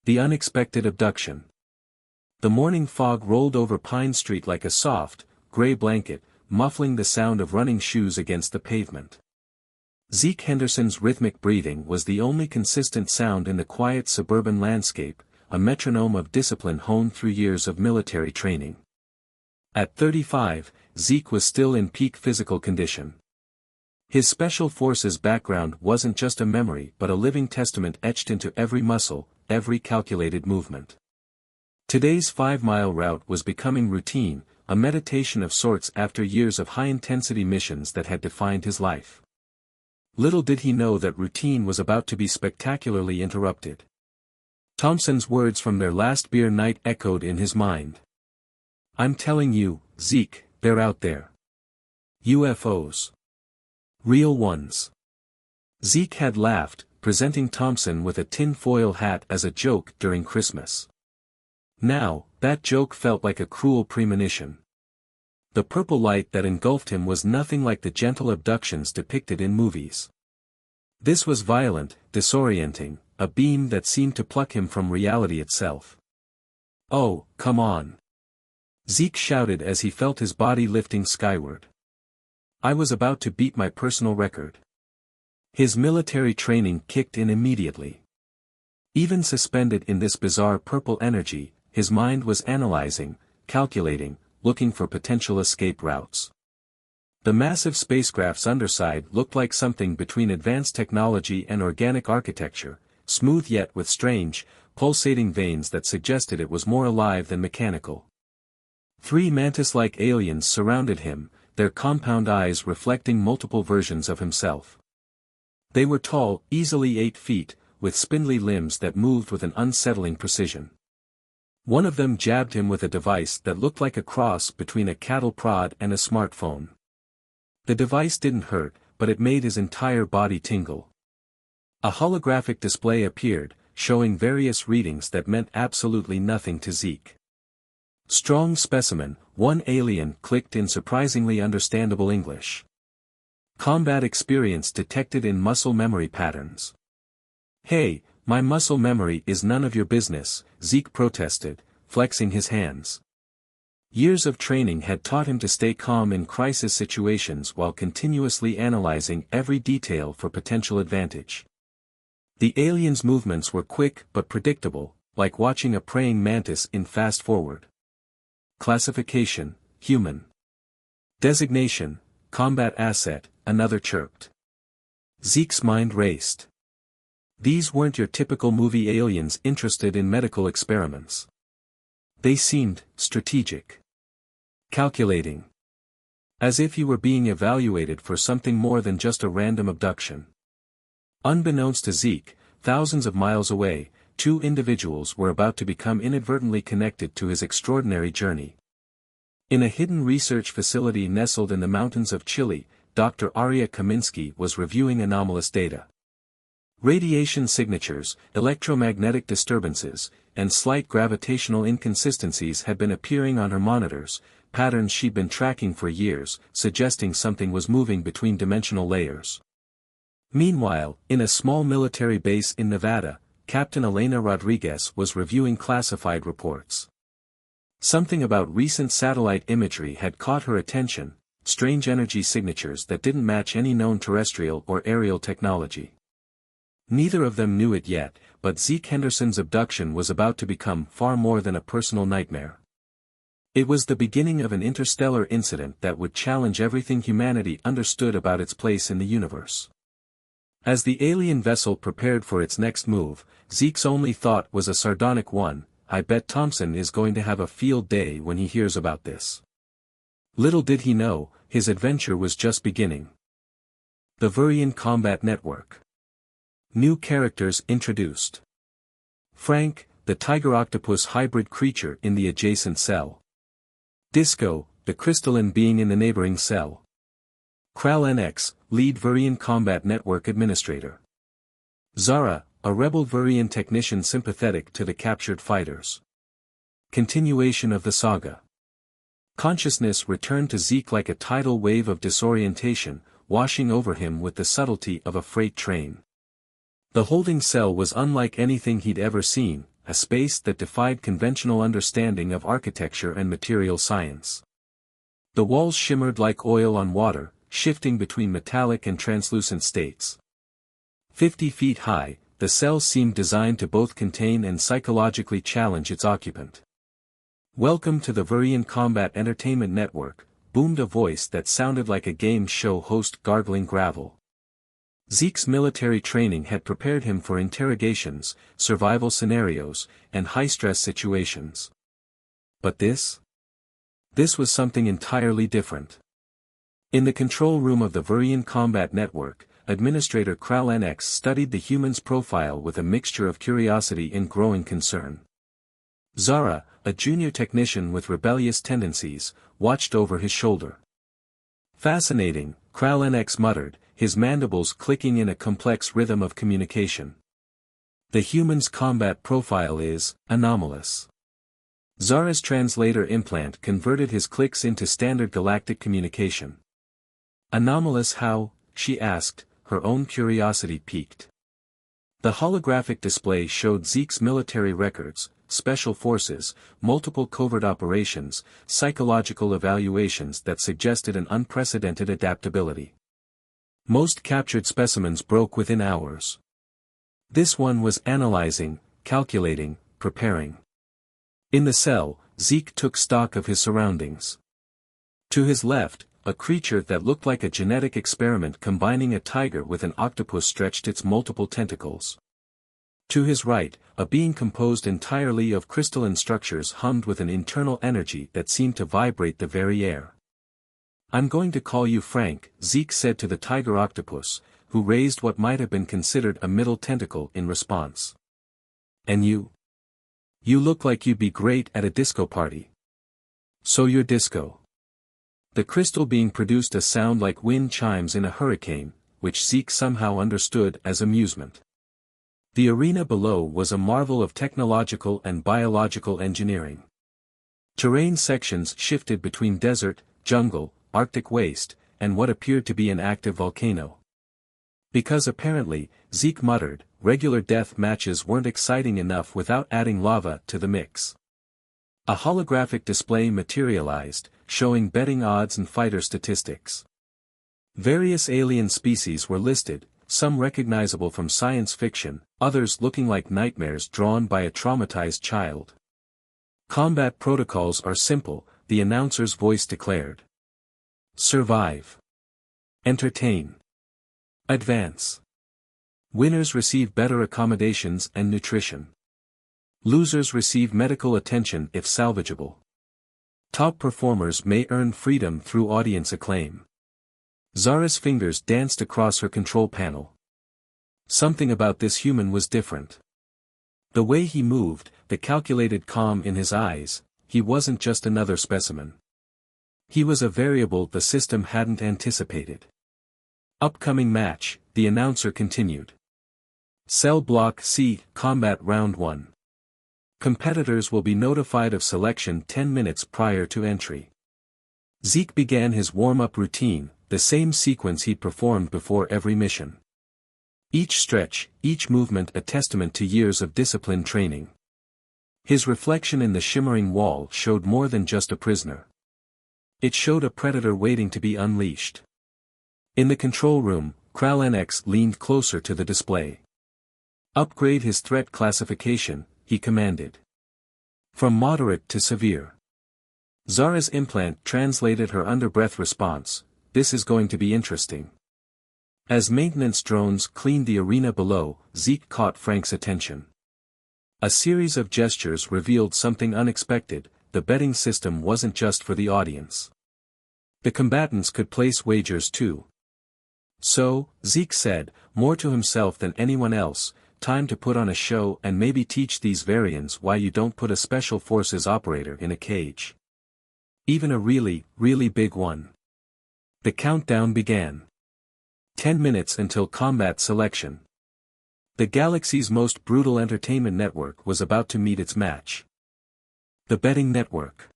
The unexpected abduction. The morning fog rolled over Pine Street like a soft, gray blanket, muffling the sound of running shoes against the pavement. Zeke Henderson's rhythmic breathing was the only consistent sound in the quiet suburban landscape, a metronome of discipline honed through years of military training. At 35, Zeke was still in peak physical condition. His Special Forces background wasn't just a memory but a living testament etched into every muscle, every calculated movement. Today's 5-mile route was becoming routine, a meditation of sorts after years of high-intensity missions that had defined his life. Little did he know that routine was about to be spectacularly interrupted. Thompson's words from their last beer night echoed in his mind. "I'm telling you, Zeke, they're out there. UFOs. Real ones." Zeke had laughed, presenting Thompson with a tin-foil hat as a joke during Christmas. Now, that joke felt like a cruel premonition. The purple light that engulfed him was nothing like the gentle abductions depicted in movies. This was violent, disorienting, a beam that seemed to pluck him from reality itself. "Oh, come on!" Zeke shouted as he felt his body lifting skyward. I was about to beat my personal record. His military training kicked in immediately. Even suspended in this bizarre purple energy, his mind was analyzing, calculating, looking for potential escape routes. The massive spacecraft's underside looked like something between advanced technology and organic architecture, smooth yet with strange, pulsating veins that suggested it was more alive than mechanical. 3 mantis-like aliens surrounded him, their compound eyes reflecting multiple versions of himself. They were tall, easily 8 feet, with spindly limbs that moved with an unsettling precision. One of them jabbed him with a device that looked like a cross between a cattle prod and a smartphone. The device didn't hurt, but it made his entire body tingle. A holographic display appeared, showing various readings that meant absolutely nothing to Zeke. "Strong specimen," one alien clicked in surprisingly understandable English. "Combat experience detected in muscle memory patterns." "Hey, my muscle memory is none of your business," Zeke protested, flexing his hands. Years of training had taught him to stay calm in crisis situations while continuously analyzing every detail for potential advantage. The aliens' movements were quick but predictable, like watching a praying mantis in fast forward. Classification, human. Designation, combat asset, another chirped. Zeke's mind raced. These weren't your typical movie aliens interested in medical experiments. They seemed strategic. Calculating. As if he were being evaluated for something more than just a random abduction. Unbeknownst to Zeke, thousands of miles away, 2 individuals were about to become inadvertently connected to his extraordinary journey. In a hidden research facility nestled in the mountains of Chile, Dr. Arya Kaminsky was reviewing anomalous data. Radiation signatures, electromagnetic disturbances, and slight gravitational inconsistencies had been appearing on her monitors, patterns she'd been tracking for years, suggesting something was moving between dimensional layers. Meanwhile, in a small military base in Nevada, Captain Elena Rodriguez was reviewing classified reports. Something about recent satellite imagery had caught her attention, strange energy signatures that didn't match any known terrestrial or aerial technology. Neither of them knew it yet, but Zeke Henderson's abduction was about to become far more than a personal nightmare. It was the beginning of an interstellar incident that would challenge everything humanity understood about its place in the universe. As the alien vessel prepared for its next move, Zeke's only thought was a sardonic one: I bet Thompson is going to have a field day when he hears about this. Little did he know, his adventure was just beginning. The Verian Combat Network. New characters introduced. Frank, the tiger-octopus hybrid creature in the adjacent cell. Disco, the crystalline being in the neighboring cell. Kral NX, lead Verian Combat Network administrator. Zara, a rebel Verian technician sympathetic to the captured fighters. Continuation of the saga. Consciousness returned to Zeke like a tidal wave of disorientation, washing over him with the subtlety of a freight train. The holding cell was unlike anything he'd ever seen, a space that defied conventional understanding of architecture and material science. The walls shimmered like oil on water, shifting between metallic and translucent states. 50 feet high, the cell seemed designed to both contain and psychologically challenge its occupant. "Welcome to the Verian Combat Entertainment Network," boomed a voice that sounded like a game show host gargling gravel. Zeke's military training had prepared him for interrogations, survival scenarios, and high-stress situations. But this was something entirely different. In the control room of the Verian Combat Network, Administrator Kral NX studied the human's profile with a mixture of curiosity and growing concern. Zara, a junior technician with rebellious tendencies, watched over his shoulder. "Fascinating," Kral NX muttered, his mandibles clicking in a complex rhythm of communication. "The human's combat profile is anomalous." Zara's translator implant converted his clicks into standard galactic communication. "Anomalous how?" she asked, her own curiosity piqued. The holographic display showed Zeke's military records, special forces, multiple covert operations, psychological evaluations that suggested an unprecedented adaptability. Most captured specimens broke within hours. This one was analyzing, calculating, preparing. In the cell, Zeke took stock of his surroundings. To his left, a creature that looked like a genetic experiment combining a tiger with an octopus stretched its multiple tentacles. To his right, a being composed entirely of crystalline structures hummed with an internal energy that seemed to vibrate the very air. "I'm going to call you Frank," Zeke said to the tiger octopus, who raised what might have been considered a middle tentacle in response. "And you? You look like you'd be great at a disco party." "So you're disco." The crystal being produced a sound like wind chimes in a hurricane, which Zeke somehow understood as amusement. The arena below was a marvel of technological and biological engineering. Terrain sections shifted between desert, jungle, Arctic waste, and what appeared to be an active volcano. Because apparently, Zeke muttered, regular death matches weren't exciting enough without adding lava to the mix. A holographic display materialized, showing betting odds and fighter statistics. Various alien species were listed, some recognizable from science fiction, others looking like nightmares drawn by a traumatized child. "Combat protocols are simple," the announcer's voice declared. "Survive. Entertain. Advance. Winners receive better accommodations and nutrition. Losers receive medical attention if salvageable. Top performers may earn freedom through audience acclaim." Zara's fingers danced across her control panel. Something about this human was different. The way he moved, the calculated calm in his eyes, he wasn't just another specimen. He was a variable the system hadn't anticipated. "Upcoming match," the announcer continued. "Cell Block C, Combat Round 1. Competitors will be notified of selection 10 minutes prior to entry." Zeke began his warm-up routine, the same sequence he'd performed before every mission. Each stretch, each movement a testament to years of disciplined training. His reflection in the shimmering wall showed more than just a prisoner. It showed a predator waiting to be unleashed. In the control room, Kral NX leaned closer to the display. "Upgrade his threat classification," he commanded. "From moderate to severe." Zara's implant translated her under-breath response, "This is going to be interesting." As maintenance drones cleaned the arena below, Zeke caught Frank's attention. A series of gestures revealed something unexpected: the betting system wasn't just for the audience. The combatants could place wagers too. "So," Zeke said, more to himself than anyone else, "time to put on a show and maybe teach these Verians why you don't put a special forces operator in a cage. Even a really, really big one." The countdown began. 10 minutes until combat selection. The galaxy's most brutal entertainment network was about to meet its match. The betting network.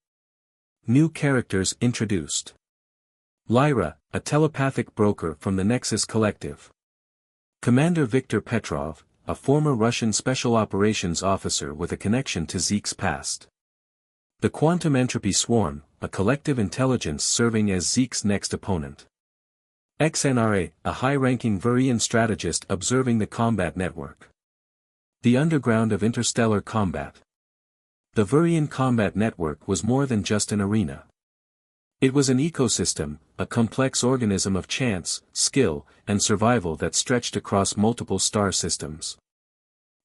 New characters introduced. Lyra, a telepathic broker from the Nexus Collective. Commander Viktor Petrov, a former Russian special operations officer with a connection to Zeke's past. The Quantum Entropy Swarm, a collective intelligence serving as Zeke's next opponent. XNRA, a high-ranking Verian strategist observing the combat network. The underground of interstellar combat. The Verian Combat Network was more than just an arena. It was an ecosystem, a complex organism of chance, skill, and survival that stretched across multiple star systems.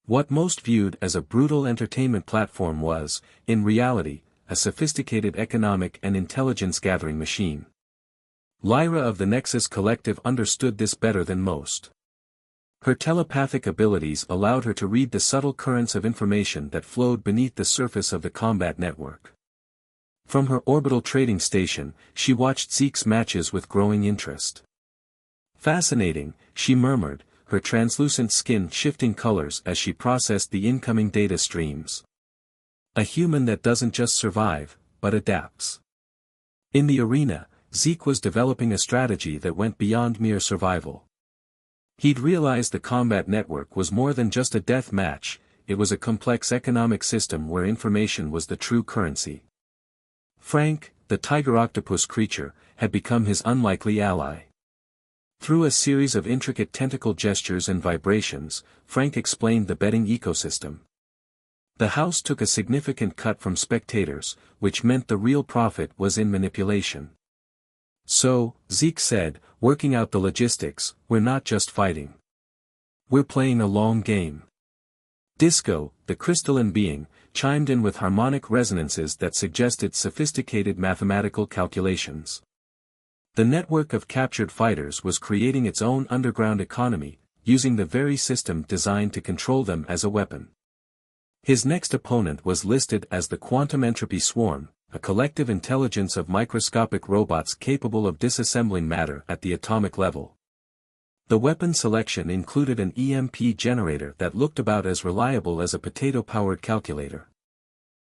What most viewed as a brutal entertainment platform was, in reality, a sophisticated economic and intelligence-gathering machine. Lyra of the Nexus Collective understood this better than most. Her telepathic abilities allowed her to read the subtle currents of information that flowed beneath the surface of the combat network. From her orbital trading station, she watched Zeke's matches with growing interest. Fascinating, she murmured, her translucent skin shifting colors as she processed the incoming data streams. A human that doesn't just survive, but adapts. In the arena, Zeke was developing a strategy that went beyond mere survival. He'd realized the combat network was more than just a death match, it was a complex economic system where information was the true currency. Frank, the tiger octopus creature, had become his unlikely ally. Through a series of intricate tentacle gestures and vibrations, Frank explained the betting ecosystem. The house took a significant cut from spectators, which meant the real profit was in manipulation. So, Zeke said, working out the logistics, we're not just fighting. We're playing a long game. Disco, the crystalline being, chimed in with harmonic resonances that suggested sophisticated mathematical calculations. The network of captured fighters was creating its own underground economy, using the very system designed to control them as a weapon. His next opponent was listed as the Quantum Entropy Swarm, a collective intelligence of microscopic robots capable of disassembling matter at the atomic level. The weapon selection included an EMP generator that looked about as reliable as a potato-powered calculator.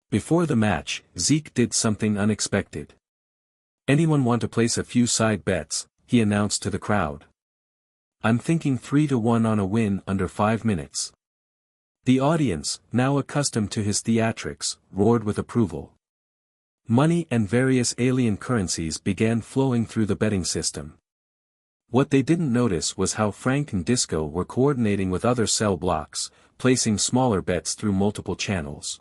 Before the match, Zeke did something unexpected. "Anyone want to place a few side bets?" he announced to the crowd. "I'm thinking 3-1 on a win under 5 minutes." The audience, now accustomed to his theatrics, roared with approval. Money and various alien currencies began flowing through the betting system. What they didn't notice was how Frank and Disco were coordinating with other cell blocks, placing smaller bets through multiple channels.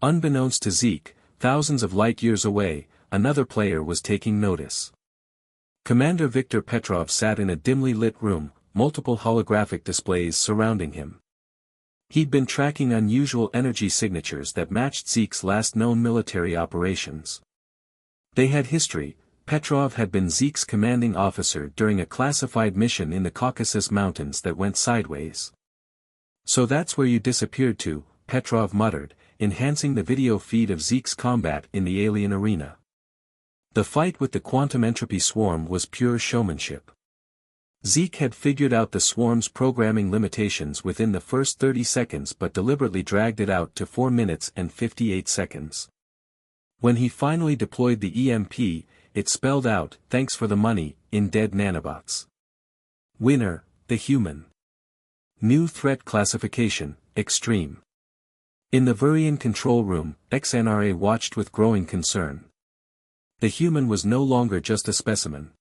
Unbeknownst to Zeke, thousands of light-years away, another player was taking notice. Commander Viktor Petrov sat in a dimly lit room, multiple holographic displays surrounding him. He'd been tracking unusual energy signatures that matched Zeke's last known military operations. They had history. Petrov had been Zeke's commanding officer during a classified mission in the Caucasus Mountains that went sideways. "So that's where you disappeared to," Petrov muttered, enhancing the video feed of Zeke's combat in the alien arena. The fight with the Quantum Entropy Swarm was pure showmanship. Zeke had figured out the swarm's programming limitations within the first 30 seconds but deliberately dragged it out to 4 minutes and 58 seconds. When he finally deployed the EMP, it spelled out, "Thanks for the money," in dead nanobots. Winner, the human. New threat classification, extreme. In the Verian control room, XNRA watched with growing concern. The human was no longer just a specimen.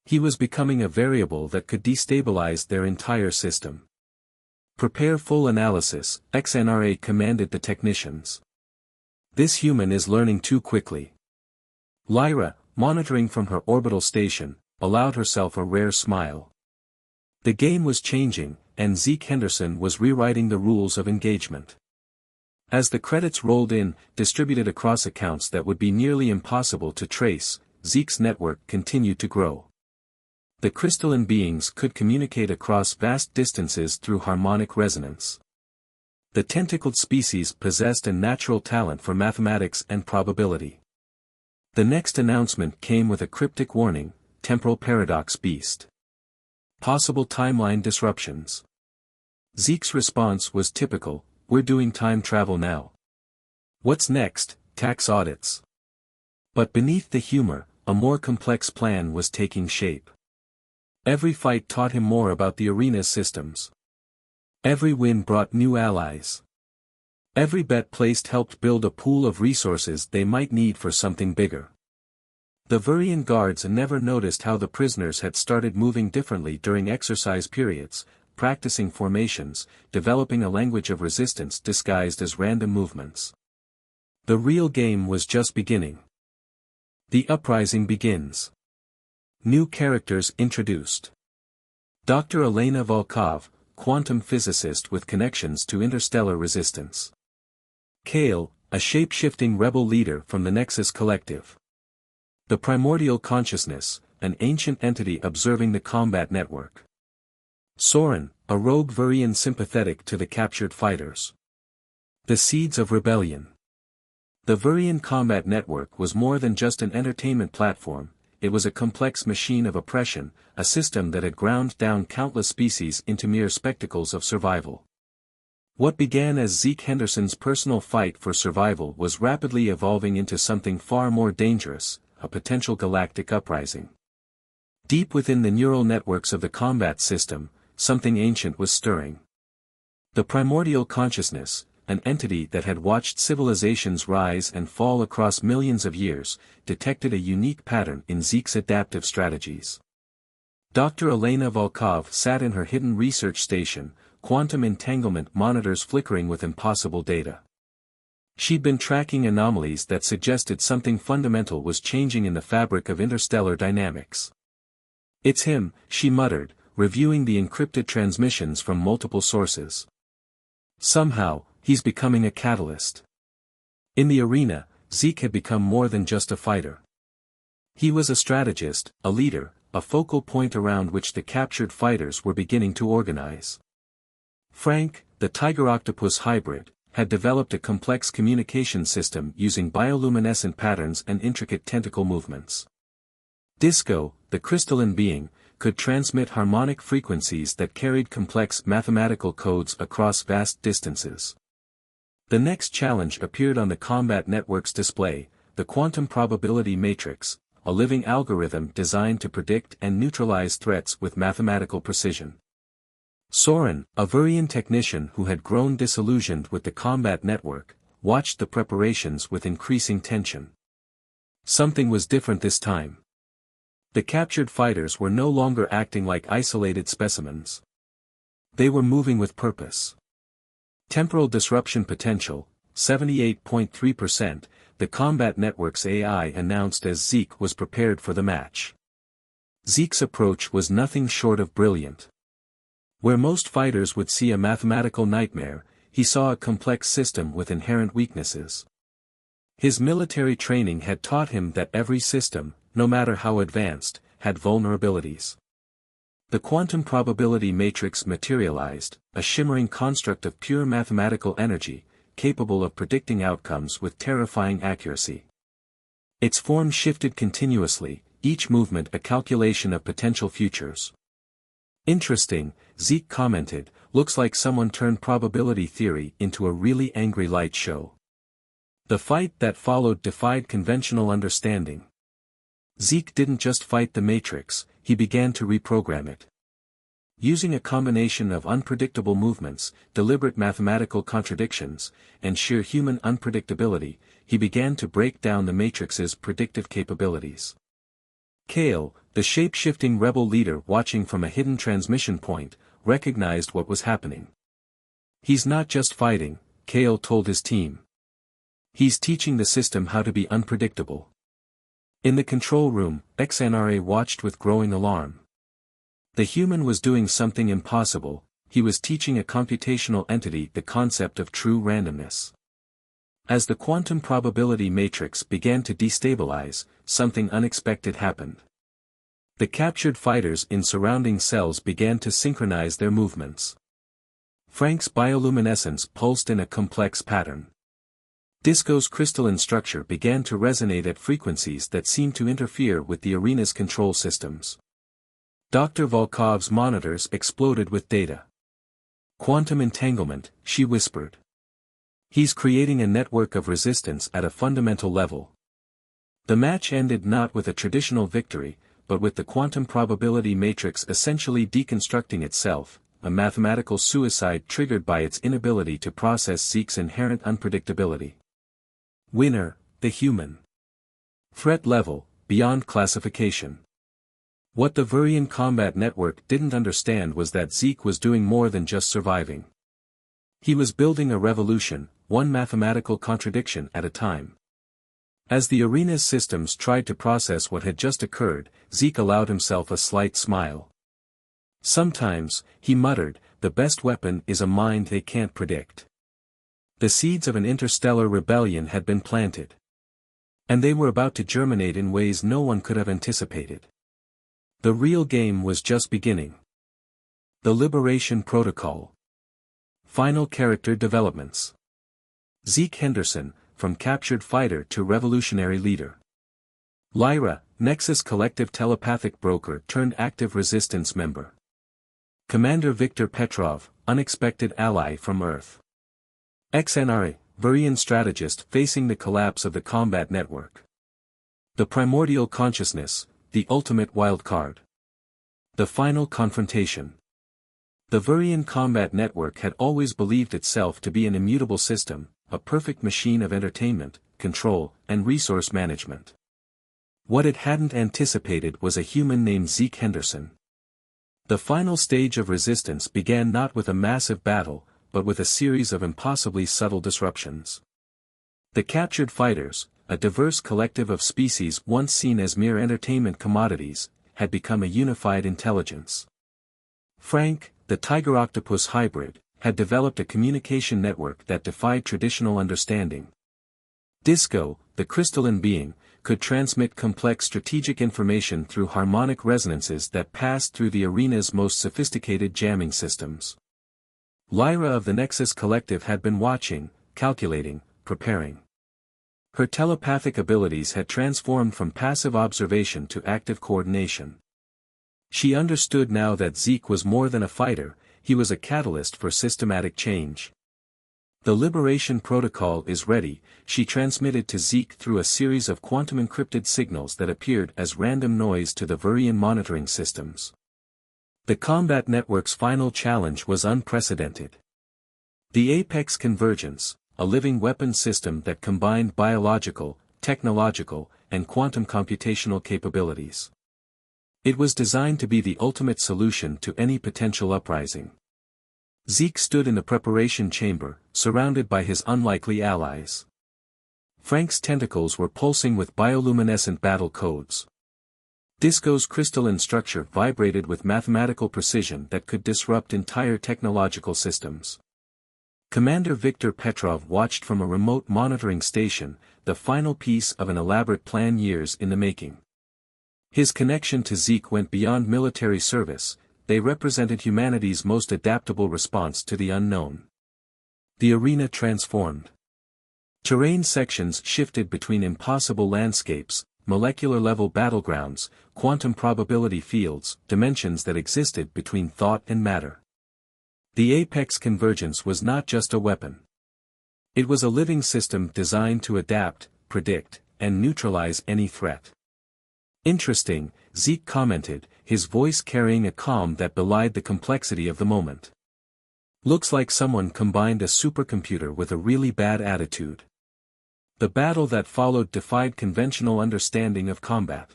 He was becoming a variable that could destabilize their entire system. "Prepare full analysis," XNRA commanded the technicians. "This human is learning too quickly." Lyra, monitoring from her orbital station, allowed herself a rare smile. The game was changing, and Zeke Henderson was rewriting the rules of engagement. As the credits rolled in, distributed across accounts that would be nearly impossible to trace, Zeke's network continued to grow. The crystalline beings could communicate across vast distances through harmonic resonance. The tentacled species possessed a natural talent for mathematics and probability. The next announcement came with a cryptic warning: temporal paradox beast. Possible timeline disruptions. Zeke's response was typical: "We're doing time travel now. What's next? Tax audits." But beneath the humor, a more complex plan was taking shape. Every fight taught him more about the arena's systems. Every win brought new allies. Every bet placed helped build a pool of resources they might need for something bigger. The Verian guards never noticed how the prisoners had started moving differently during exercise periods, practicing formations, developing a language of resistance disguised as random movements. The real game was just beginning. The uprising begins. New characters introduced. Dr. Elena Volkov, quantum physicist with connections to interstellar resistance. Kale, a shape-shifting rebel leader from the Nexus Collective. The Primordial Consciousness, an ancient entity observing the combat network. Soren, a rogue Verian sympathetic to the captured fighters. The Seeds of Rebellion. The Verian Combat Network was more than just an entertainment platform, it was a complex machine of oppression, a system that had ground down countless species into mere spectacles of survival. What began as Zeke Henderson's personal fight for survival was rapidly evolving into something far more dangerous, a potential galactic uprising. Deep within the neural networks of the combat system, something ancient was stirring. The primordial consciousness, an entity that had watched civilizations rise and fall across millions of years, detected a unique pattern in Zeke's adaptive strategies. Dr. Elena Volkov sat in her hidden research station, quantum entanglement monitors flickering with impossible data. She'd been tracking anomalies that suggested something fundamental was changing in the fabric of interstellar dynamics. "It's him," she muttered, reviewing the encrypted transmissions from multiple sources. "Somehow, he's becoming a catalyst." In the arena, Zeke had become more than just a fighter. He was a strategist, a leader, a focal point around which the captured fighters were beginning to organize. Frank, the tiger-octopus hybrid, had developed a complex communication system using bioluminescent patterns and intricate tentacle movements. Disco, the crystalline being, could transmit harmonic frequencies that carried complex mathematical codes across vast distances. The next challenge appeared on the combat network's display, the quantum probability matrix, a living algorithm designed to predict and neutralize threats with mathematical precision. Soren, a Verian technician who had grown disillusioned with the combat network, watched the preparations with increasing tension. Something was different this time. The captured fighters were no longer acting like isolated specimens. They were moving with purpose. Temporal disruption potential, 78.3%, the combat network's AI announced as Zeke was prepared for the match. Zeke's approach was nothing short of brilliant. Where most fighters would see a mathematical nightmare, he saw a complex system with inherent weaknesses. His military training had taught him that every system, no matter how advanced, had vulnerabilities. The quantum probability matrix materialized, a shimmering construct of pure mathematical energy, capable of predicting outcomes with terrifying accuracy. Its form shifted continuously, each movement a calculation of potential futures. "Interesting," Zeke commented, "looks like someone turned probability theory into a really angry light show." The fight that followed defied conventional understanding. Zeke didn't just fight the matrix, he began to reprogram it. Using a combination of unpredictable movements, deliberate mathematical contradictions, and sheer human unpredictability, he began to break down the matrix's predictive capabilities. Kale, the shape-shifting rebel leader watching from a hidden transmission point, recognized what was happening. "He's not just fighting," Kale told his team. "He's teaching the system how to be unpredictable." In the control room, XNRA watched with growing alarm. The human was doing something impossible, he was teaching a computational entity the concept of true randomness. As the quantum probability matrix began to destabilize, something unexpected happened. The captured fighters in surrounding cells began to synchronize their movements. Frank's bioluminescence pulsed in a complex pattern. Disco's crystalline structure began to resonate at frequencies that seemed to interfere with the arena's control systems. Dr. Volkov's monitors exploded with data. "Quantum entanglement," she whispered. "He's creating a network of resistance at a fundamental level." The match ended not with a traditional victory, but with the quantum probability matrix essentially deconstructing itself, a mathematical suicide triggered by its inability to process Zeke's inherent unpredictability. Winner, the human. Threat level, beyond classification. What the Verian Combat Network didn't understand was that Zeke was doing more than just surviving. He was building a revolution, one mathematical contradiction at a time. As the arena's systems tried to process what had just occurred, Zeke allowed himself a slight smile. Sometimes, he muttered, the best weapon is a mind they can't predict. The seeds of an interstellar rebellion had been planted. And they were about to germinate in ways no one could have anticipated. The real game was just beginning. The Liberation Protocol. Final character developments. Zeke Henderson, from captured fighter to revolutionary leader. Lyra, Nexus Collective telepathic broker turned active resistance member. Commander Viktor Petrov, unexpected ally from Earth. XNRA, Verian strategist facing the collapse of the combat network. The primordial consciousness, the ultimate wildcard. The final confrontation. The Verian Combat Network had always believed itself to be an immutable system, a perfect machine of entertainment, control, and resource management. What it hadn't anticipated was a human named Zeke Henderson. The final stage of resistance began not with a massive battle, but with a series of impossibly subtle disruptions. The captured fighters, a diverse collective of species once seen as mere entertainment commodities, had become a unified intelligence. Frank, the tiger-octopus hybrid, had developed a communication network that defied traditional understanding. Disco, the crystalline being, could transmit complex strategic information through harmonic resonances that passed through the arena's most sophisticated jamming systems. Lyra of the Nexus Collective had been watching, calculating, preparing. Her telepathic abilities had transformed from passive observation to active coordination. She understood now that Zeke was more than a fighter, he was a catalyst for systematic change. The Liberation Protocol is ready, she transmitted to Zeke through a series of quantum-encrypted signals that appeared as random noise to the Verian monitoring systems. The combat network's final challenge was unprecedented. The Apex Convergence, a living weapon system that combined biological, technological, and quantum computational capabilities. It was designed to be the ultimate solution to any potential uprising. Zeke stood in the preparation chamber, surrounded by his unlikely allies. Frank's tentacles were pulsing with bioluminescent battle codes. Disco's crystalline structure vibrated with mathematical precision that could disrupt entire technological systems. Commander Viktor Petrov watched from a remote monitoring station, the final piece of an elaborate plan years in the making. His connection to Zeke went beyond military service, they represented humanity's most adaptable response to the unknown. The arena transformed. Terrain sections shifted between impossible landscapes, molecular-level battlegrounds, quantum probability fields, dimensions that existed between thought and matter. The Apex Convergence was not just a weapon. It was a living system designed to adapt, predict, and neutralize any threat. Interesting, Zeke commented, his voice carrying a calm that belied the complexity of the moment. Looks like someone combined a supercomputer with a really bad attitude. The battle that followed defied conventional understanding of combat.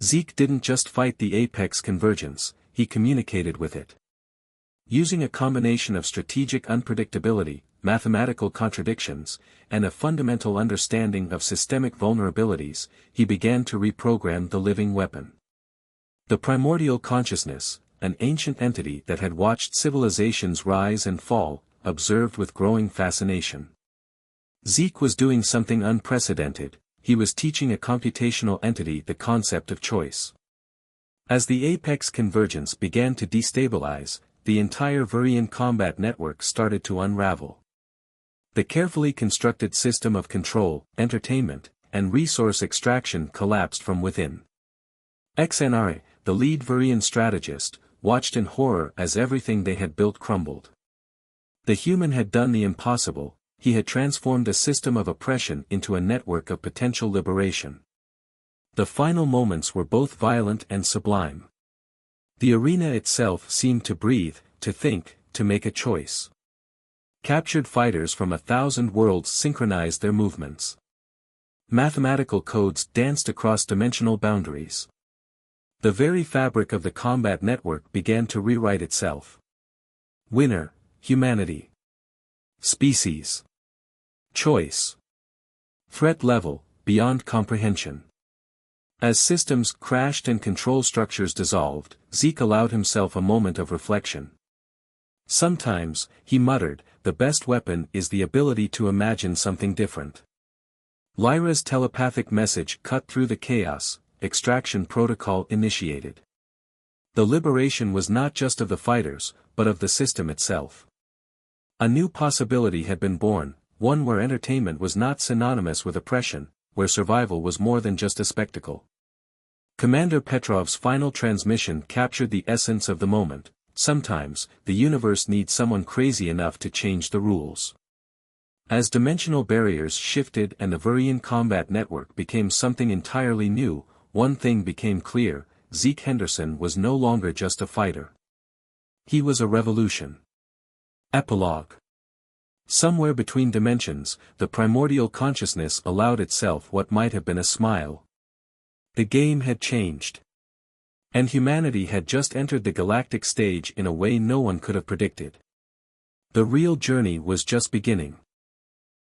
Zeke didn't just fight the Apex Convergence, he communicated with it. Using a combination of strategic unpredictability, mathematical contradictions, and a fundamental understanding of systemic vulnerabilities, he began to reprogram the living weapon. The primordial consciousness, an ancient entity that had watched civilizations rise and fall, observed with growing fascination. Zeke was doing something unprecedented, he was teaching a computational entity the concept of choice. As the Apex Convergence began to destabilize, the entire Verian Combat Network started to unravel. The carefully constructed system of control, entertainment, and resource extraction collapsed from within. XNRA, the lead Verian strategist, watched in horror as everything they had built crumbled. The human had done the impossible, he had transformed a system of oppression into a network of potential liberation. The final moments were both violent and sublime. The arena itself seemed to breathe, to think, to make a choice. Captured fighters from 1,000 worlds synchronized their movements. Mathematical codes danced across dimensional boundaries. The very fabric of the combat network began to rewrite itself. Winner, humanity. Species. Choice. Threat level, beyond comprehension. As systems crashed and control structures dissolved, Zeke allowed himself a moment of reflection. Sometimes, he muttered, the best weapon is the ability to imagine something different. Lyra's telepathic message cut through the chaos, extraction protocol initiated. The liberation was not just of the fighters, but of the system itself. A new possibility had been born, one where entertainment was not synonymous with oppression, where survival was more than just a spectacle. Commander Petrov's final transmission captured the essence of the moment. Sometimes, the universe needs someone crazy enough to change the rules. As dimensional barriers shifted and the Verian Combat Network became something entirely new, one thing became clear: Zeke Henderson was no longer just a fighter. He was a revolution. Epilogue. Somewhere between dimensions, the primordial consciousness allowed itself what might have been a smile. The game had changed. And humanity had just entered the galactic stage in a way no one could have predicted. The real journey was just beginning.